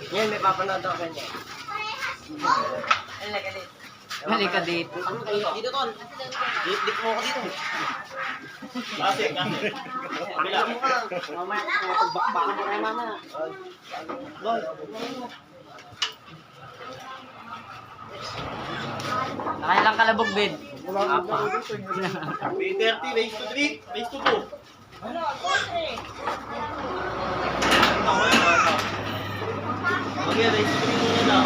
Ngayon, may papanood ako kanya. Halika dito. Dito, Ton. Dito mo ako dito. Kasi. Bila mo ka. Mamaya, pagbakbakan mo kayo mamaya. Boy. Nakailang kalabog, Ben? Apa. B30, base to 3, base to 2. Ano? Okay, base to 3 muna daw.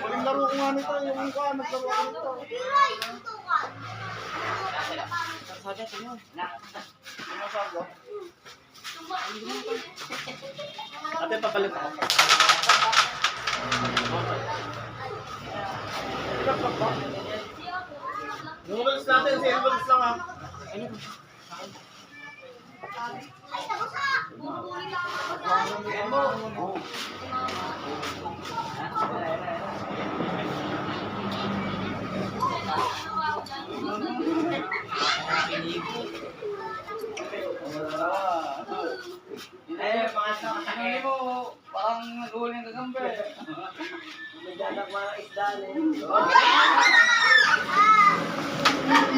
Yung laro ko nga nito, yung kuha, naglaro ko nito. Sagat yun. Ate, papalit ako. Yung balls natin, sa'yo balls lang ha. Ay, tapos ha! Bumuli lang ako. Ano mo, parang nag-uuli ng kagambe. Magdadak mga isda rin.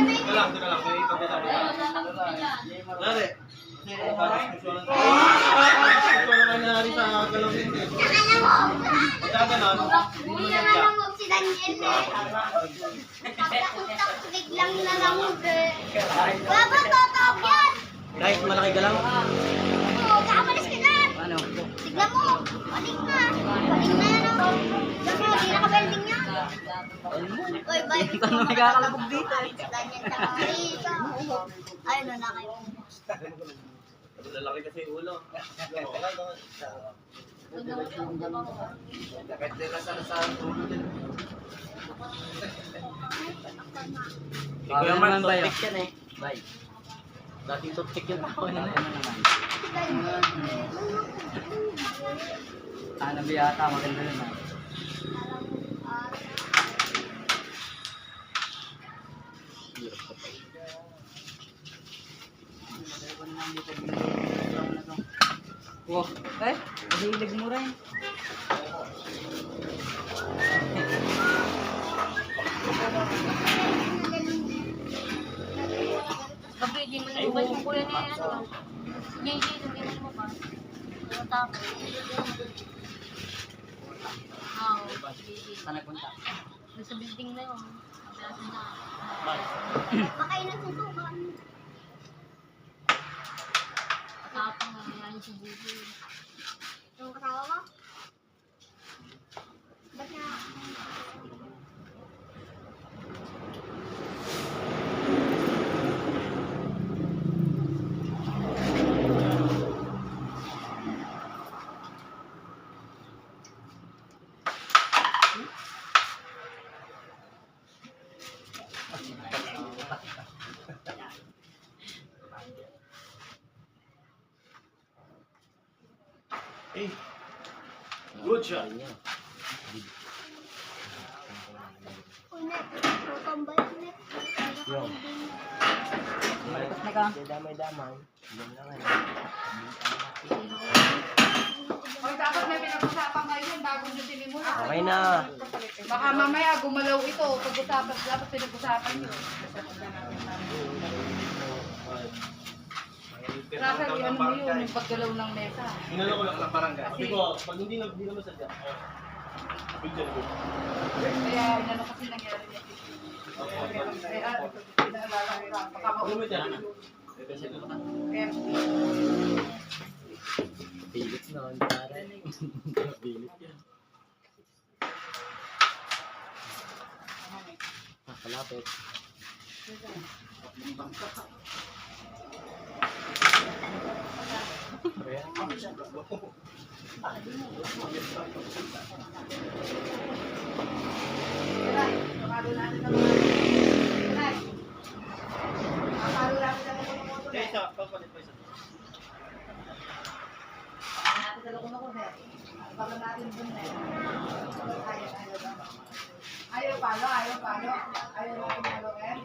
Ito lang. May ipagdadak mo. Lari. Gusto naman nangyari sa galawin din. Pagka ganon, Uy, naman si Daniel eh. Pagkakuntak, biglang nalamog eh. Wala ba totoo yan? kahit malaki galang. Oo, kakapalis ka na. Ano? Tignan mo, paling na. Paling na yan o. Tignan mo, di naka-welding yan. Uy, bye. Hindi ka na nagkakalabog dito. Si Daniel sa mga rito. Ayun na na kayo. Lalaki kasi yung ulo. Kahit din sa ulo din. Ikaw naman toothpick yan eh. Bye. Dating toothpick yun ako. Ano naman? Ano biyata? Maganda yun ah. Wow, mahilig mo rin. Gabi, di mo na lumabas yung kulay na yan. Hindi, hindi mo lumabas. Tapos. Oo, Saan nagpunta? sa building na yun. Makainan susukan. Tapang na yan si Bubu. Yung kasama mo? Ba't na? Hey, good shot. Ulit. Tutambay ulit. Malapit na ka. Damay-damay. Hoy, dapat may pinag-usapan ngayon bago nyo sinimulan. Okay na. Baka mamaya gumalaw ito. Pag-usapan, dapat pinag-usapan nyo. Rasa, ano mo yun, yung paggalaw ng mesa. Inalo ko lang ng barangay. Sabi ko, pag hindi naman sadya. Picture ko. Kaya inano kasi nangyari niya. Kaya pinaalala ko lang. Baka Ano mo dyan? Kaya Bilit na. Bilit yan. Kalapit. Ayaw na malaki.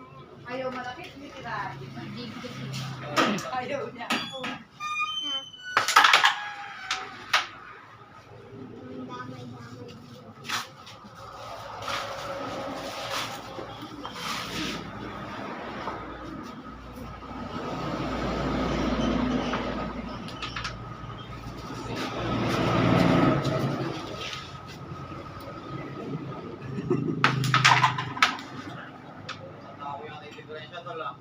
Ayaw malaki, hindi tira. Hindi kasi. Ayaw niya. Damay-damay. Ako yung diferensya to lang.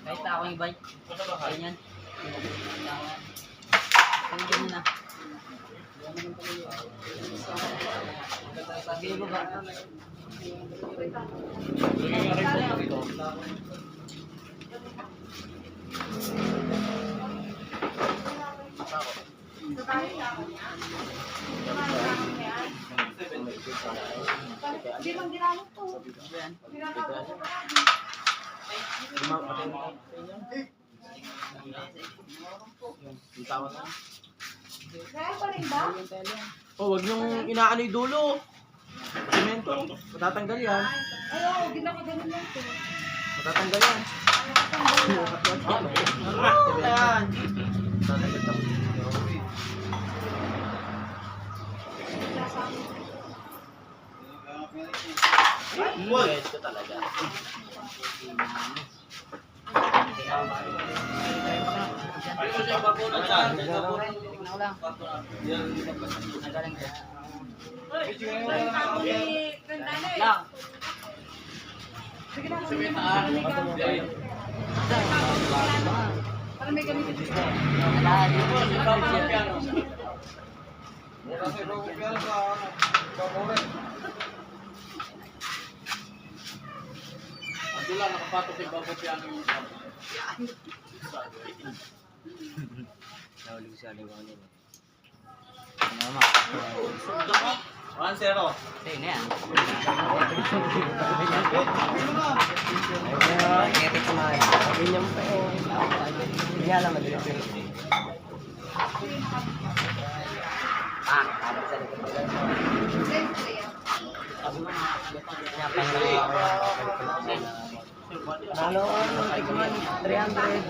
Kahit ako yung bike. Ano ba kayo? Ganyan. Ganyan mo na. Sabi mo ba? Hindi man ginamit to. Yan. Ginagawa ko pa. Kaya pa rin ba? Oh, wag niyong inaano yung dulo. Semento. Matatanggal yan. Ayaw, ginagawa ganun lang to. Matatanggal yan. Yan. Matatanggal lang. Ito talaga. Tignan ko lang. Nagaling ko. Lang. Sige na, sige na. Para may ganito. Wala, dito. Nahuli ko sa aliwa niya. Ano ma? 1-0. Sige na yan. Epic man. Ganyan pa eh. Hindi alam mo dito. Tapos sa likod pa Nalo ano, tikman 300.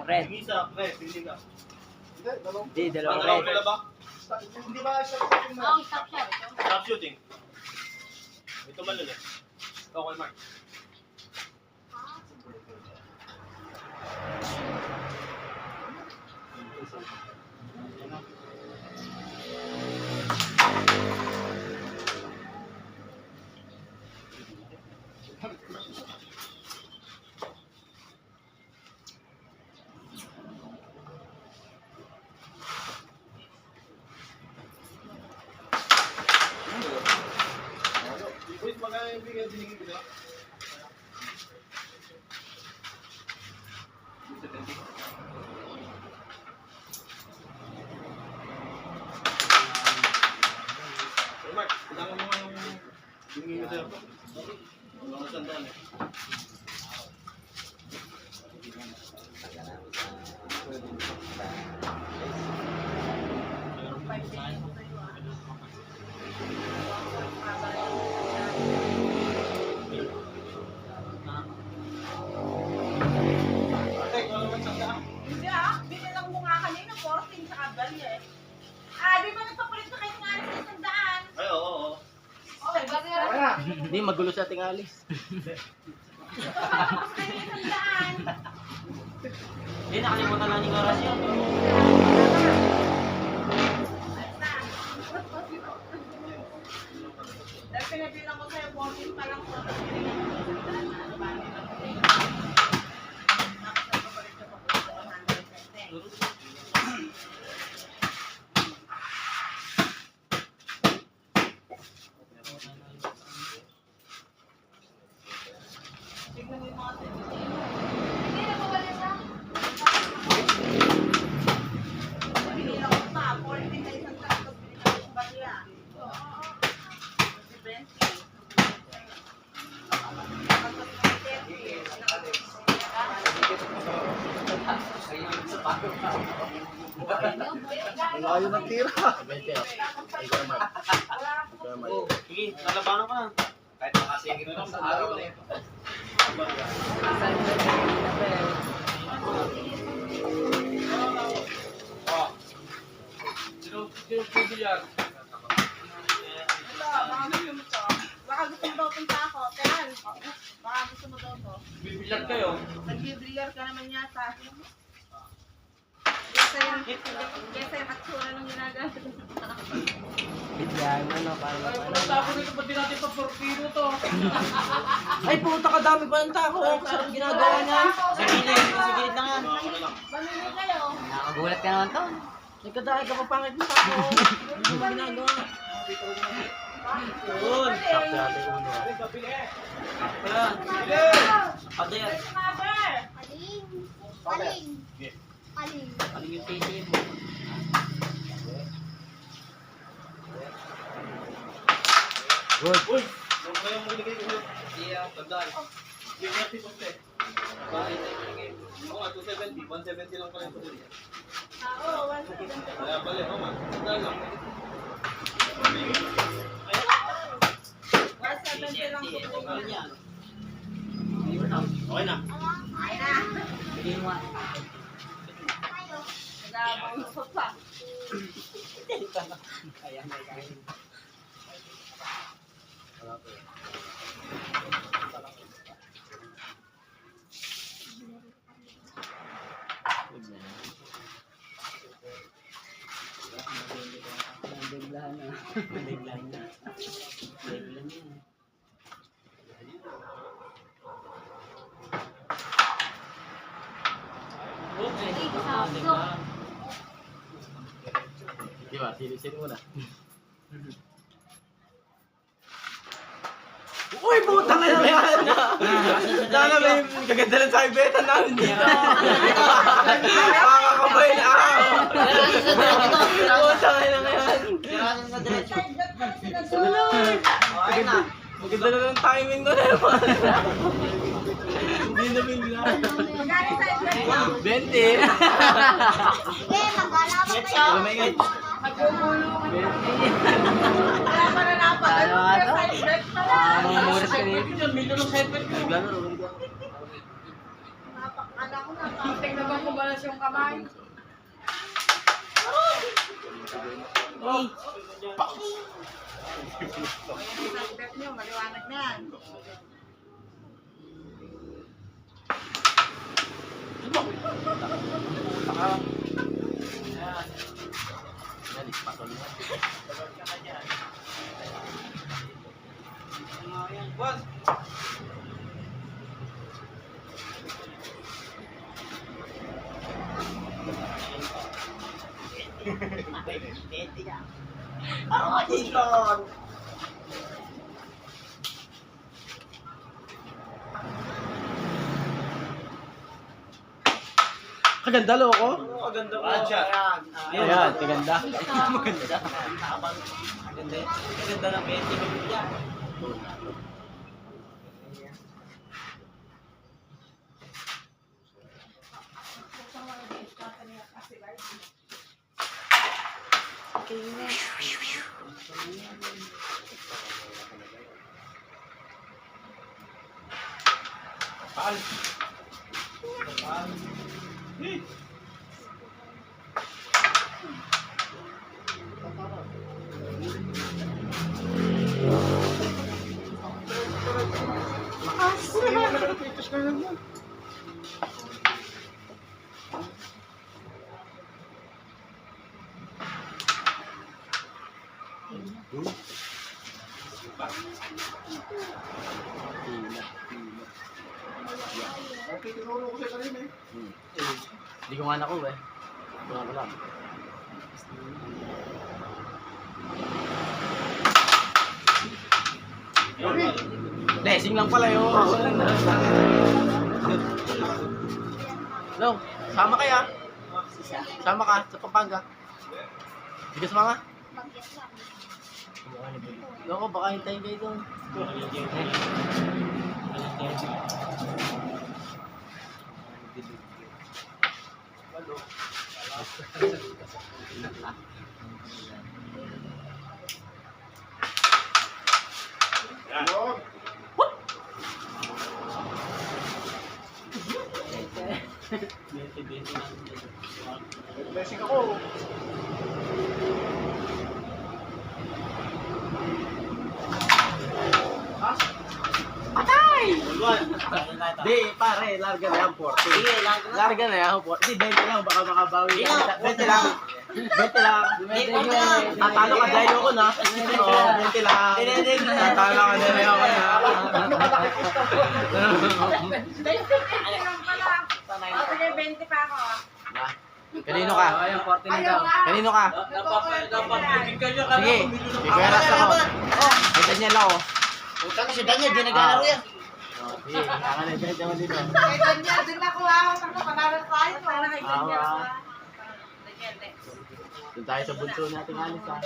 Red. Isa, pre, hindi ka. Di, dalawang Ano red. ba? Oo, stop shot. Stop shooting. Ito malun eh. Ito kay Mark. Boys, magkano yung bigay binigay ko na? Hey Mark, kailangan mo nga yung binigay ko sa'yo. Mga sandaan eh. Ate, ikaw naman sandaan. Hindi binilang mo nga kanina, 14 sa kabal eh. Di ba nagpapalit na kayo ng alis sa sandaan? Ay, oo, oo. Okay, bakit nga? Hindi, magulo sa ating alis. Tapos kayo yung sandaan. Hindi, nakalimutan lang yung oras yun. Dahil pinabilang ko sa'yo, 14 pa lang po. Ano ba? Tignan mo yung mga Hindi na mawala sa. Binila ko pa, 40 na isang tapos binila ko yung barya. 20. Ang layo ng tira. Sige, lalabanan ka na. Kahit nakasigil na lang sa araw na ito. Sino pwede yan? Ito, baka gusto mo to. Baka gusto mo daw itong tako. Teran, baka gusto mo daw to. Bibilag kayo. Nag-brilliant ka naman yata. Kesa yung aksura nung ginagawa. Bigyan, ano, para Ay, walang tako nito. Ba't di natin pa 4 kilo to? Ay, puta ka dami pa ng tako. Sarap ginagawa niya. Sa gilid lang yan. Mamili kayo. Nakagulat ka naman to. Ay, kadaya ka pa pangit mo tako. Ano ba ginagawa? Yun. Sakto natin uno. Ayan. Kadaya. Mother! Paling. Paling. Paling. Ano yung titi mo? Good. Uy! Huwag kayong magbigay ko. Iya, tandaan. Give me a tip of 10. Bakit? Oo nga, 270. 170 lang pala ito. Oo, 170. Kaya pala, oo nga. Tandaan lang. 170 lang po. Okay na. Ay na. Bigyan mo. Tayo. Nag-aabang pa. Ayan, ayan. Biglaan na. Biglaan na. Biglaan na. Di ba? Sili-sili mo na. Uy, puta ka na yan! Sana may kaganda lang sa ibeta namin dito. Makakabay na ako. Puta ka na yan. Okay na. Maganda na ng timing ko na naman. Hindi na bigla. Magkano sa ibig mo? 20. Eh, magalaman kayo. Lumingit. Wala pa na napag. Ano Ano, yung side bet pala? Mamumuras ka niya. Million ng side bet ko. Napakala ko na. Tingnan ba kumalas yung kamay? Yung side bet nyo, maliwanag na yan. Ako dito. Kaganda loko. Maganda ko. Headshot. Ayan, kaganda. Maganda. Kaganda ng 20 yan. Paal. Paal. Okay, tinuro ko sa kanina eh. Hindi ko nga nakuha eh. Wala ko lang. Okay. Blessing lang pala yun. No, sama kaya? Sama ka sa Pampanga. Hindi ka sumama? Bagyas lang. Loko, baka hintayin kayo doon. Blessing ako. Patay! Di, pare, larga na yan, 40. Sige, larga na yan, 40. Di, 20 lang, baka makabawi ka. 20 lang. 20 lang. Tatalo ka dahil ako na. Oo, 20 lang. Tatalo ka dahil ako na. Sige, 20 pa ako. Kanino ka? Kanino ka? Napapagiging ka niya. Sige, ikuyaras ako. May Daniel ako. Utang si Daniel, di naglalaro yan. Sige, kakanay naman dito. Kay Daniel, din ako ako. Panalo tayo. Para kay Daniel. Awa. Doon tayo sa bunso nating alis ha.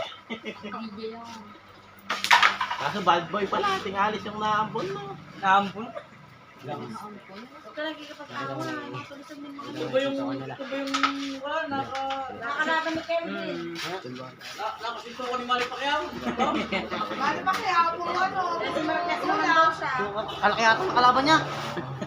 Kaso bad boy pala, ating alis yung naambon mo. Naambon? Huwag ka lagi kapag tawa. Matulisan din mo. Ito ba yung wala, Nakakalaban ni Kelvin. nakasinto ko ni Mali Pacquiao? Mali pa kaya ako ano. Kasi Marquez naman daw siya. Kalaki ata ang kalaban niya.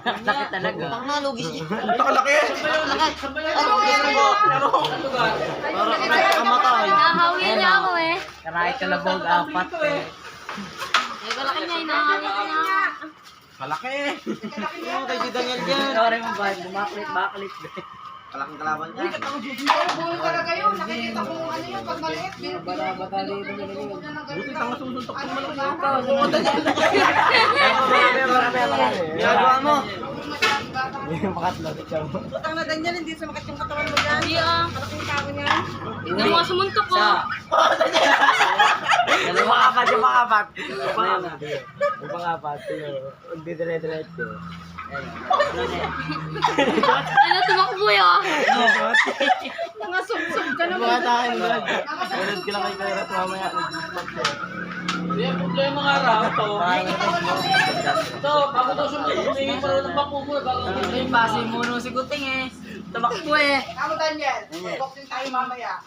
Laki talaga. Utang na, lugis niya. Ito kalaki! Saan ba yun? Ano lugar? Parang kahit kamatay. Nahawin niya ako eh. Kahit kalabog, apat. Eh, kalaki niya, hinahawin niya. Malaki! Ano kay si Daniel dyan? Sorry mo ba? Bumaklit. Malaking kalaban niya. Buo talaga yun. Nakikita ko ano yun. Pag maliit. Bata dito niya yun. Buti tanga susuntok Ano ng yun? malaki. Ginagawa mo. Makatlot ikaw. Utang na Daniel, hindi sumakit yung katawan mo dyan. Hindi ah. Malaking tao niya. Hindi mo ka sumuntok ko. Yung mga apat. Yung mga apat. Hindi dire-diretso. Ano, tumakbo yun? Mga sumsum ka Ano naman. ba tayo? Sunod ka lang kay Kairat mamaya. Hindi, ang problema nga raw ito. Ito, bago daw sumingi pa rin ng bako mo. Base mo si Kuting eh. Tumakbo eh. Ako Daniel, boxing tayo mamaya.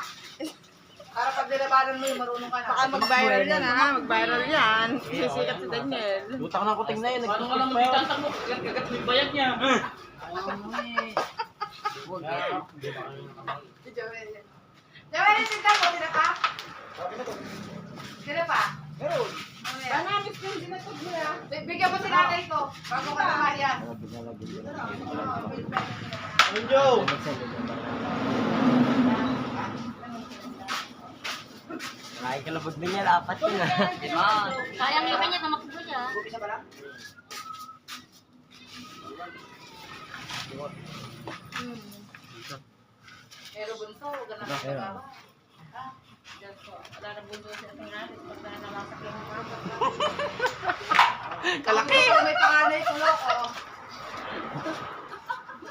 Para pag nilabanan mo yung marunong ka na. Baka mag-viral yan ha, mag-viral yan. Sisikat si Daniel. Butak ng kuting na yun. Paano nga lang magtatak mo? Kagat mo yung bayag niya. Si Joel. Joel, tinta mo, tira pa? Tira pa? Meron. Banamis ko yung sinatog mo ya. Bigyan mo si nanay ko, bago ka nakayan. Anjo! Ay, kalabog din yan. Apat yun ah. Sayang yung kanya, tumakbo siya. Pero bunso, ganun ka ba? Wala na bunso sa ating alis. Pag nananasak yung mga Kalaki! May panganay ko loko.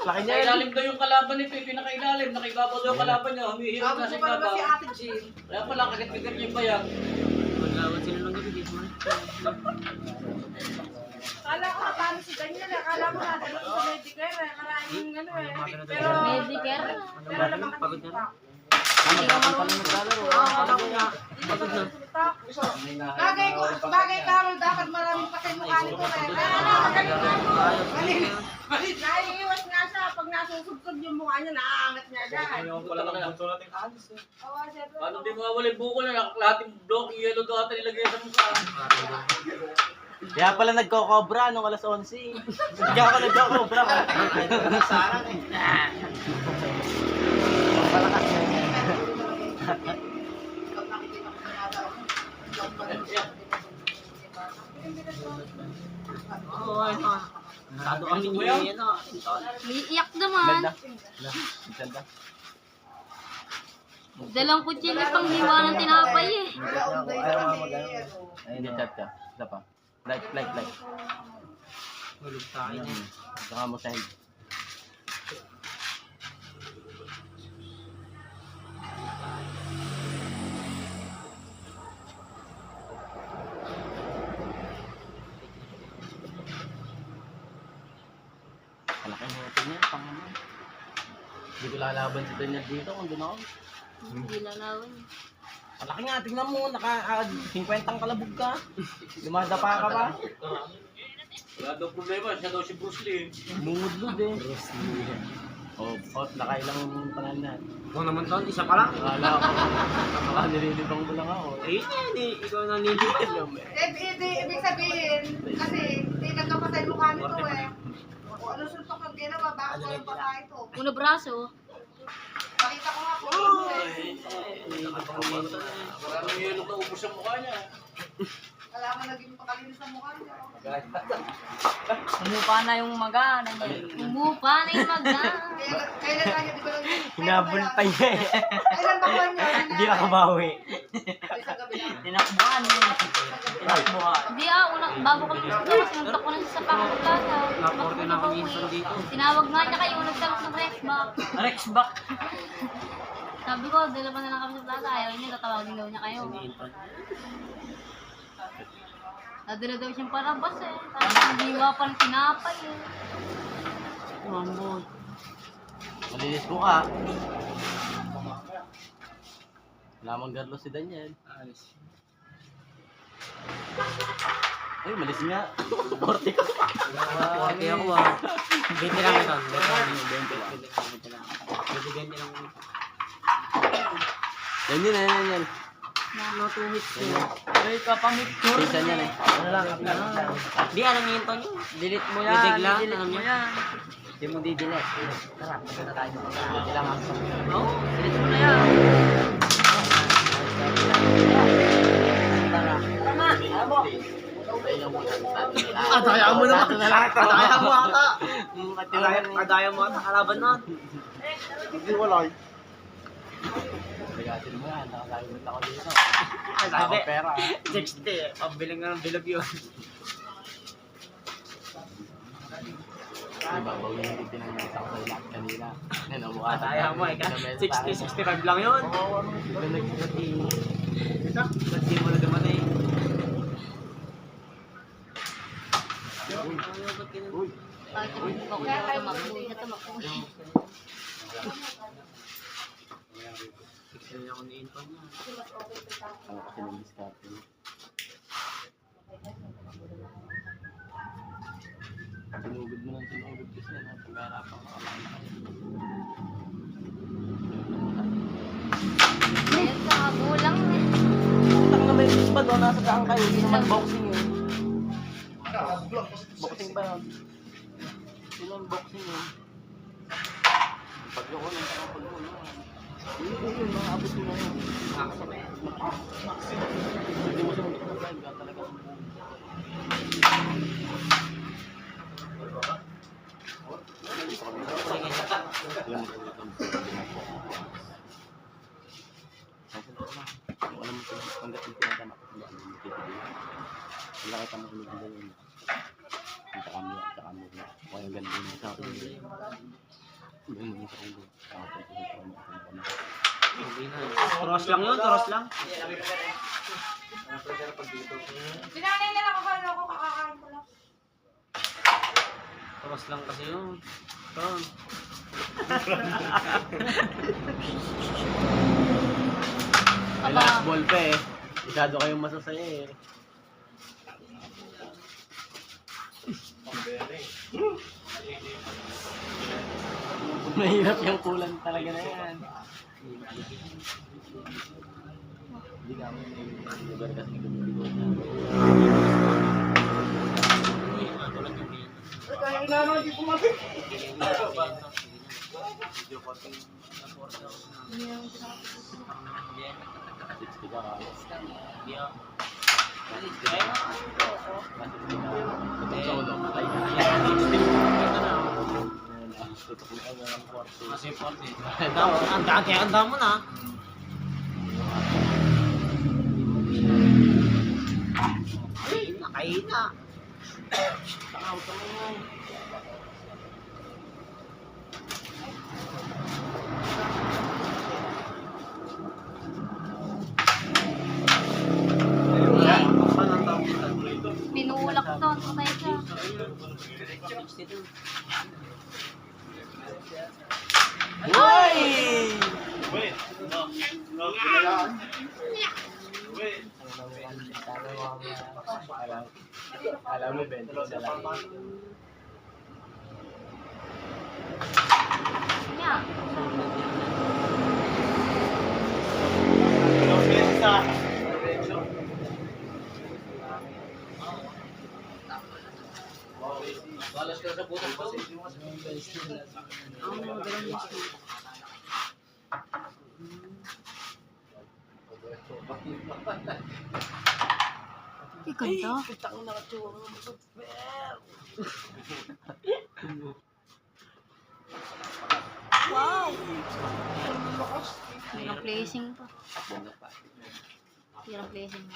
Laki niya yun. Nakailalim daw yung kalaban nito, yung pinakailalim. Nakaibabaw daw yung kalaban niya. Humihirap Tapos na sa mo pa naman ibabaw. si Ate Jean. Kaya pala, kagat-kagat niya yung bayag. Maglawan sila ng gabi. Kala ko natalo si Daniel eh. Kala ko natalo sa Medicare eh. Maraming ano eh. Pero, Medicare. pero naman kasi pa. Maglaban pa lang naglalaro. Kalabog nga. Bagay Carol, dapat maraming patay mukha nito eh. Kaya ano, magaling nga po. Naiiwas nga siya. Pag nasusubsob yung mukha niya, naaangat niya agad. Yung pala ng bunso natin alis eh. Oo, siyempre. Paano di mawawala yung buko na lahat yung block, yellow daw ata nilagay sa mukha. Kaya pala nagko-cobra nung alas 11. Hindi ako nagko-cobra. Sarang eh. Palakas na yan. Oo, ano. Masyado kami niya yan ah. Iiyak naman. Dalang kutsili pang hiwa ng tinapay eh. Ayun, chat ka. Isa pa. Like. Hulog tayo niya. Saka mo send. Malaki mo ito niya, pang ano. Hindi ko lalaban si Daniel dito kung doon ako. Hindi lalawan. Malaki nga, tingnan mo, naka 50 ang kalabog ka. Lumadapa ka pa. Wala daw problema, siya daw si Bruce Lee. Mungudlod eh. Oh, nakailang pangalan na. Kung naman taon, isa pa lang. Akala ko, nililibang ko lang ako. Eh, hindi. Ikaw na nilibang. Ibig sabihin, kasi hindi nagkapatay mukha nito eh. O ano suntok ang ginawa, bakit walang pata ito? Una braso. Pakita ko nga po. Maraming yelo na ubos sa mukha niya. Wala man naging pakalinis ang mukha niya. Umupa na yung maga. Umupa na yung maga. Kailan tayo, di ba lang yun? Hinabol pa niya eh. Kailan ba kuha niya? Hindi nakabawi. Isang gabi lang. Tinakbuhan yun. Hindi bago ko lang gusto kasi nagtak ko na siya sa Pangkulasa. Naporte na kami minsan dito. Tinawag nga niya kayo, nagtalok ng Rexback. Rexback. Sabi ko, dalawa na lang kami sa plaza. Ayaw niya, tatawagin daw niya kayo. Nadala daw siyang parabas eh. Tapos hiwa pa ng tinapay eh. Mamboy. Malinis ko ka. Wala mang garlo si Daniel. Ay, malis nga. 40 ka pa. 40 ako ah. 20 lang ito. 20 lang. 20 lang. Daniel. Natuhit ko. Ay, kapamiktur. Isa niyan eh. Ano lang, Di, alam niyo yun, Tony? delete mo yan, i-delete Alam mo yan. Hindi mo di-delete. Tara, maganda tayo. Kailangan ako. Oo, delete mo na yan. Tara. Adaya mo naman. Adaya mo ata. Adaya Adaya mo ata. Kalaban na. Hindi wala. Bigasin mo yan. Nakakalimutan ako dito. Sabi, Ako pera. 60. Pambiling nga ng bilog yun. Diba, bawin yung pinangyayos ako sa ilang kanina. Ano mo ata? Adaya mo eh. 60, 65 lang yun. Diba nagsisati? Ba't di mo na naman eh? Uy. Bakit naman ko na tumakbo na tumakbo. Pixel ako ni Inton niya. Ako kasi ng diskarte. Tinugod mo ng tinugod kasi yan. Pag-arapan ka lang. Ayun, nakabulang eh. Utang na may ba doon? Nasa saan kayo? Hindi naman boxing yun. Boxing ba yun? Sino ang boxing yun? Pag-loko ng pag-loko yun. Yun, mga abot mo na yun. Hindi mo siya mag-live ka talaga. Alam mo sila, hanggat yung pinagana ko, hindi mo titigilan. Wala kita mo hulog nila yun. Ang tsaka mo na. O yung ganun yun sa akin. Yung mga sa ulo. Toros lang yun, toros lang. Sinanay na lang ako kung ako kakakain ko lang. Toros lang kasi yun. Ton. May last ball pa eh. Masyado kayong masasaya eh. Mahirap yung kulan talaga na yan. Hindi ka mo yung lugar kasi gumulog na. Kaya na naman, di pumabi. Video cutting. 60 ka. Kasi 40. Ang dami mo na. Kahina. Takaw ka mo. Binulak to. Patay ka. Uy! Wait. No. No. Wait. Alam mo, Ben, sa lang. Niya. Balas ka sa puto. Ganda. Wow! Hirang placing pa. Hirang placing.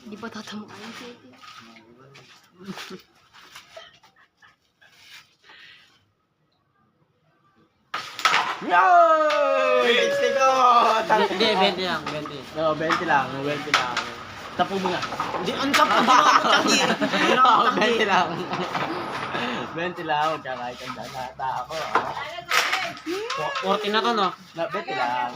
Hindi pa tatamaan yung city. Yay! Stick Hindi, 20 lang, 20. No, 20 lang, 20 lang. Tapo mo na. Hindi, ang tap. Hindi na ako tanggi. Hindi na ako tanggi. 20 lang. 20 lang, tsaka kahit ang data ako. 40 na to, no? 20 lang.